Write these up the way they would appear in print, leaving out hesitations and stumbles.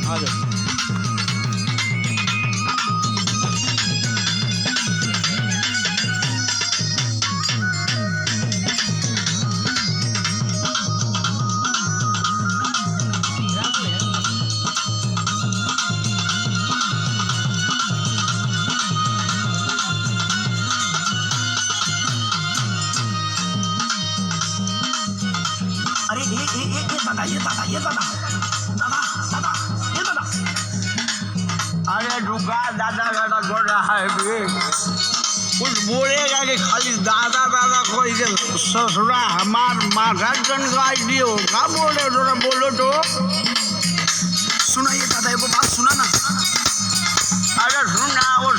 आ जाओ। अरे दादा ये दादा अरे रुका दादा दादा कर रहा है भी कुछ बोलेगा कि खाली दादा दादा कोई के ससुरा हमार माथा चनकाई दियो क्या बोल रहे हो थोड़ा बोलो तो। सुना ये दादा ये बात सुना ना। अरे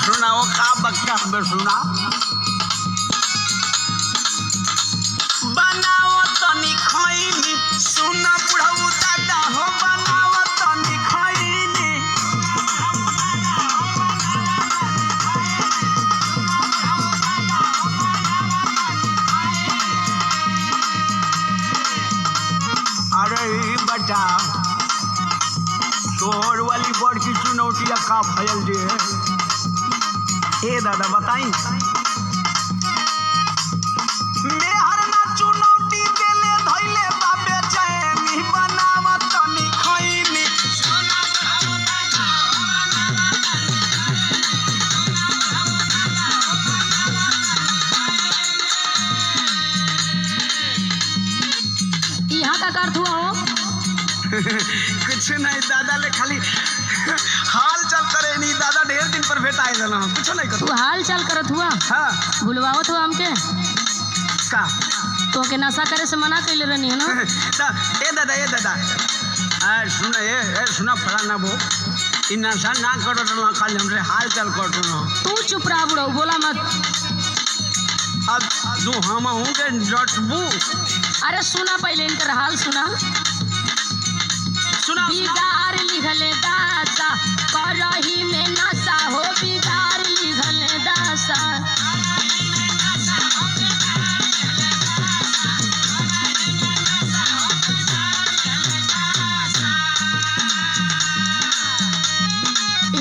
सुनाओ का बच्चा हमें सुना। बनाओ तनी खैनी सुना बुढ़ऊ दादा हो बनाओ तनी खैनी। अरे बच्चा तोहर वाली बड़ की चुनौतियाँ का फैल दे। ए दादा बताई मेहर ना चुनौती देले धइले बाबे चैनी बनाव तनी खैनी। यहाँ का अर्थ हुआ हो? कुछ नहीं दादा ले खाली हाल चल करे नहीं दादा ढेर दिन पर भेटाए देना कुछ नहीं कर। तू हाल चाल करत हुआ हाँ भूलवावत हुआ हमके का तो के नशा करे से मना कैले रहनी है ना। ए दादा सुना फला ना वो इ नशा ना करो तो खाली हमसे हाल चाल कर दो। तू चुप रहा बुढ़ऊ बोला मत। अब तू हम हूँ के जटबू। अरे सुना पहले इनकर हाल सुना। सुना बिगाड़ लिखले दासा करही में नशा हो बिगाड़ लिखले दासा।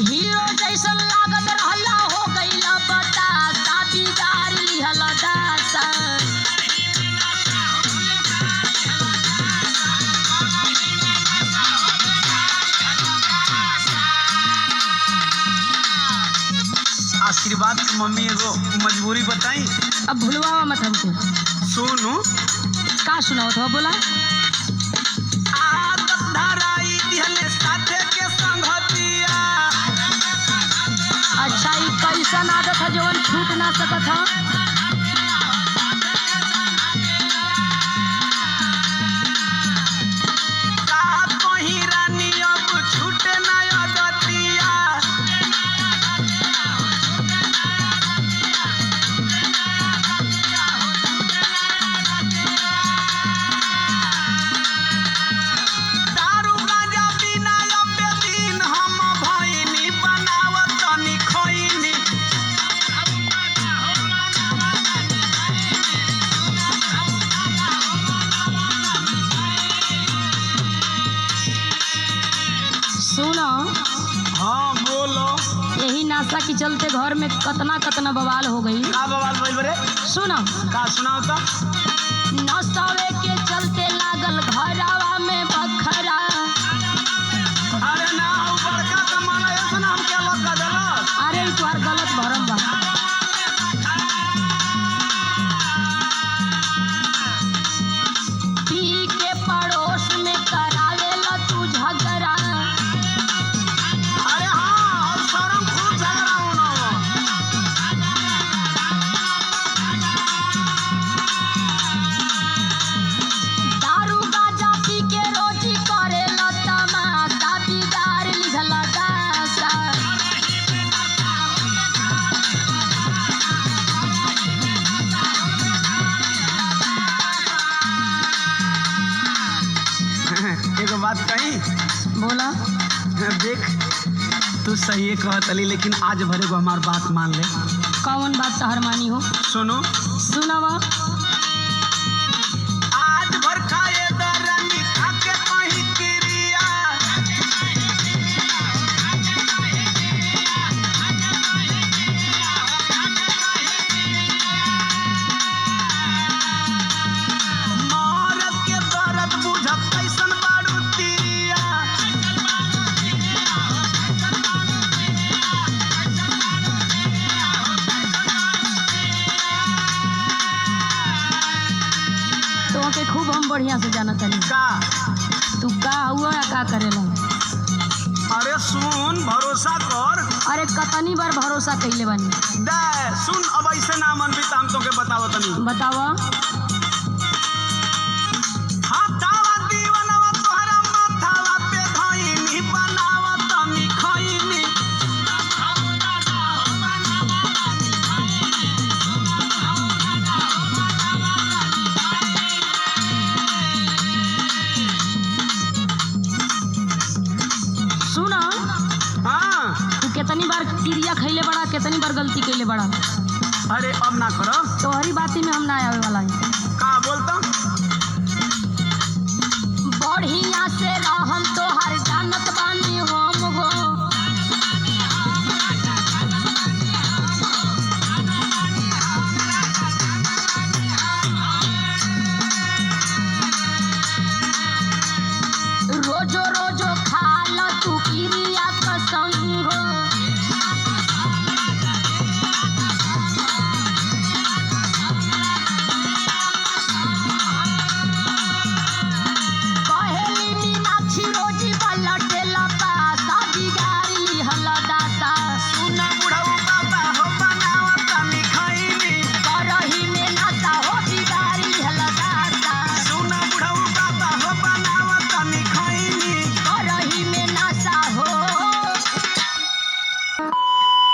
हीरो जैसन लागत रहला हो गईला बतासा बिगाड़ लिहला दासा। आशीर्वाद की मम्मी एगो मजबूरी बताई। अब भूलवावा मत हमको। सुनो का सुनाओ तो बोला। आदत धराई दिहले साथे के संगतिया। अच्छा ये कैसन आदत है जवन छूट ना सकत है। का कहीं रानी अब छूटे ना आदतिया। दारू गांजा बिना अबे दिन हम भइनी बनाव तनी खैनी। सुनो हाँ बोलो यही नाशा के चलते घर में कतना बवाल हो गई। का बवाल बोल बरे सुनो का सुनाओ तो। नशवे के चलते लागल घरवा में बखरा। अरे ना हो बड़का कमाना ऐसा नाम क्या लगा देला। अरे तुम्हार गलत भरम बा। पी के पड़ोस में करावेला तू झगड़ा। अरे हाँ हम शर्म खूब झगड़ा होना हो। दारू गांजा पी के रोजी करेला तमाशा बिगाड़ लिहला दासा। एगो बात कही बोला देख तू सही कहतली लेकिन आज भरे को हमार बात मान ले। कौन बात तहर मानी हो? सुनो सुनावा। आज भर खाए दरनी खाके कहीं क्रिया। जानत नहीं का तू का हुआ या का करेला। अरे सुन भरोसा कर अरे कतनी बार भरोसा कइले बानी। दे सुन अब ऐसे ना मन भी तो हम तोके बताओ तनी बतावा। हाथावा दीवनवा तोहरा माथावा पे धइनी बनावा तनी खइनी सुना हाँ तू कितनी बार क्रिया खइले बड़ा, कितनी बार गलती कइले बड़ा। अरे अब ना करो तोहरी बाती में हम ना आवे वाला है।